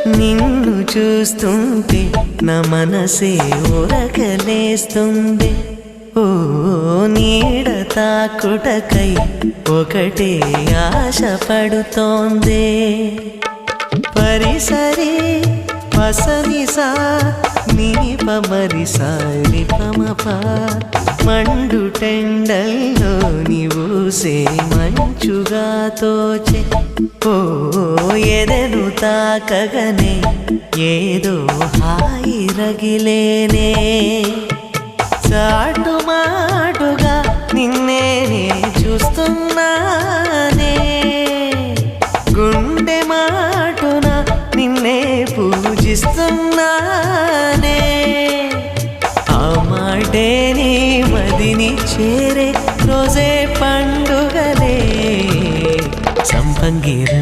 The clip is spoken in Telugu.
నిన్ను చూస్తుంటే నా మనసే ఉరకలేస్తుంది. ఓ నీడ తాకుటకై ఒకటే ఆశ పడుతోంది. పరిసరి పసనిసా నీప మరిసా నిపమప మండు టెండల్లో నీవూసే మంచుగా తోచే. ఓ ఎదను తాకగనే ఏదో హాయి రగిలేనే. చాటు మాటుగా నిన్నే చూస్తున్నానే. గుండె మాటున నిన్నే పూజిస్తున్నానే. ఆ మాటే నీ మదిని చేరే రోజే పండుగలే సంపంగిర